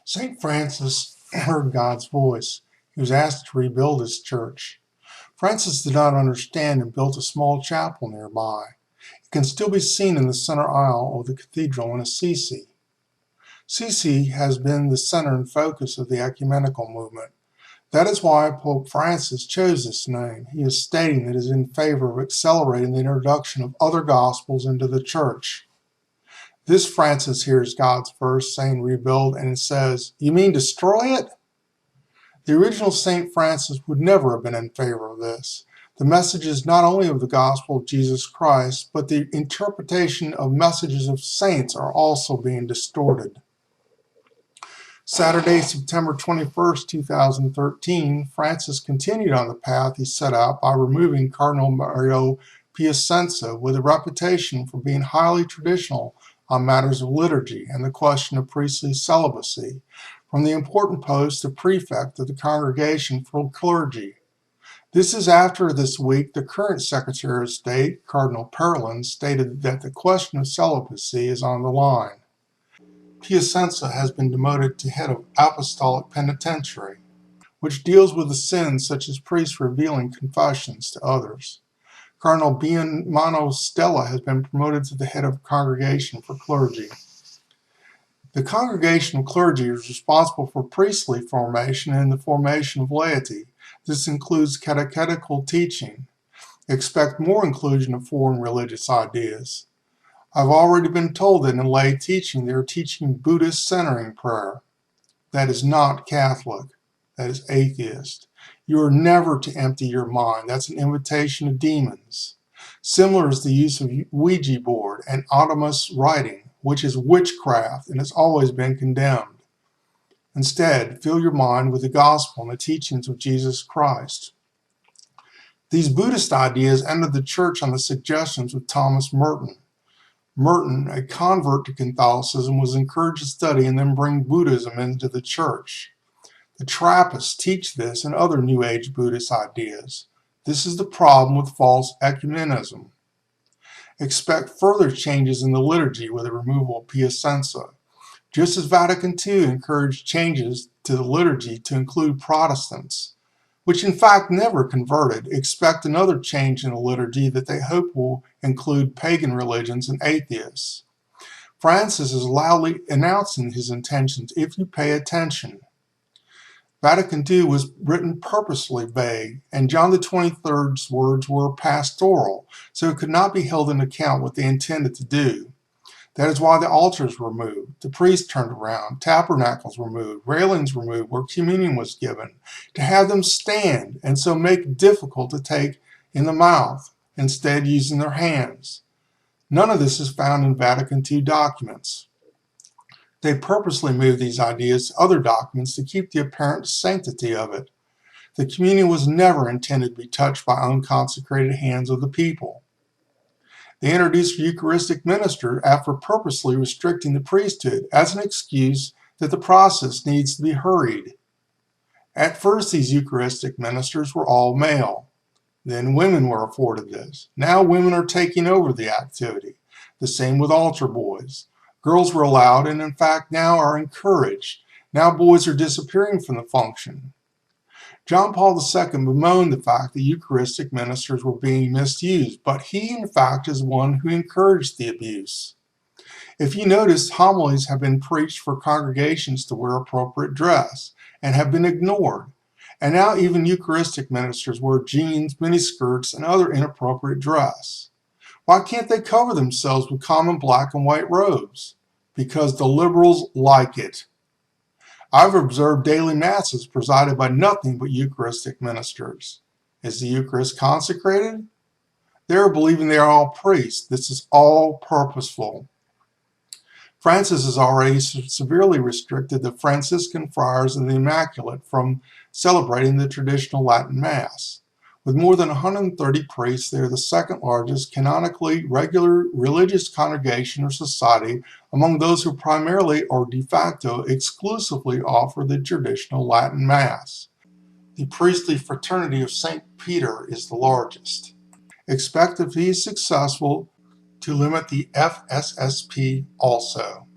St. Francis heard God's voice. He was asked to rebuild his church. Francis did not understand and built a small chapel nearby. It can still be seen in the center aisle of the cathedral in Assisi. Assisi has been the center and focus of the ecumenical movement. That is why Pope Francis chose this name. He is stating that it is in favor of accelerating the introduction of other gospels into the church. This Francis hears God's verse saying rebuild, and it says, "You mean destroy it?" The original St. Francis would never have been in favor of this. The message is not only of the gospel of Jesus Christ, but the interpretation of messages of saints are also being distorted. Saturday, September 21st, 2013, Francis continued on the path he set out by removing Cardinal Mario Piacenza with a reputation for being highly traditional on matters of liturgy and the question of priestly celibacy from the important post of prefect of the Congregation for Clergy. This is after this week the current Secretary of State, Cardinal Parolin, stated that the question of celibacy is on the line. Piacenza has been demoted to head of Apostolic Penitentiary, which deals with the sins such as priests revealing confessions to others. Cardinal Bianmano Stella has been promoted to the head of Congregation for Clergy. The Congregation of Clergy is responsible for priestly formation and the formation of laity. This includes catechetical teaching. Expect more inclusion of foreign religious ideas. I've already been told that in lay teaching they are teaching Buddhist centering prayer. That is not Catholic. That is atheist. You are never to empty your mind. That's an invitation to demons. Similar is the use of Ouija board and autonomous writing, which is witchcraft and has always been condemned. Instead, fill your mind with the gospel and the teachings of Jesus Christ. These Buddhist ideas entered the church on the suggestions of Thomas Merton. Merton, a convert to Catholicism, was encouraged to study and then bring Buddhism into the church. The Trappists teach this and other New Age Buddhist ideas. This is the problem with false ecumenism. Expect further changes in the liturgy with the removal of Piacenza. Just as Vatican II encouraged changes to the liturgy to include Protestants, which in fact never converted, expect another change in the liturgy that they hope will include pagan religions and atheists. Francis is loudly announcing his intentions if you pay attention. Vatican II was written purposely vague, and John the 23rd's words were pastoral, so it could not be held into account what they intended to do. That is why the altars were moved, the priests turned around, tabernacles were moved, railings were moved where communion was given, to have them stand and so make it difficult to take in the mouth, instead using their hands. None of this is found in Vatican II documents. They purposely moved these ideas to other documents to keep the apparent sanctity of it. The communion was never intended to be touched by unconsecrated hands of the people. They introduced Eucharistic minister after purposely restricting the priesthood as an excuse that the process needs to be hurried. At first, these Eucharistic ministers were all male. Then women were afforded this. Now women are taking over the activity. The same with altar boys. Girls were allowed and in fact now are encouraged. Now boys are disappearing from the function. John Paul II bemoaned the fact that Eucharistic ministers were being misused, but he in fact is one who encouraged the abuse. If you notice, homilies have been preached for congregations to wear appropriate dress and have been ignored. And now even Eucharistic ministers wear jeans, miniskirts, and other inappropriate dress. Why can't they cover themselves with common black and white robes? Because the liberals like it. I've observed daily masses presided by nothing but Eucharistic ministers. Is the Eucharist consecrated? They are believing they are all priests. This is all purposeful. Francis has already severely restricted the Franciscan friars and the Immaculate from celebrating the traditional Latin Mass. With more than 130 priests, they are the second largest canonically regular religious congregation or society among those who primarily or de facto exclusively offer the traditional Latin Mass. The priestly fraternity of St. Peter is the largest. Expect if he is successful to limit the FSSP also.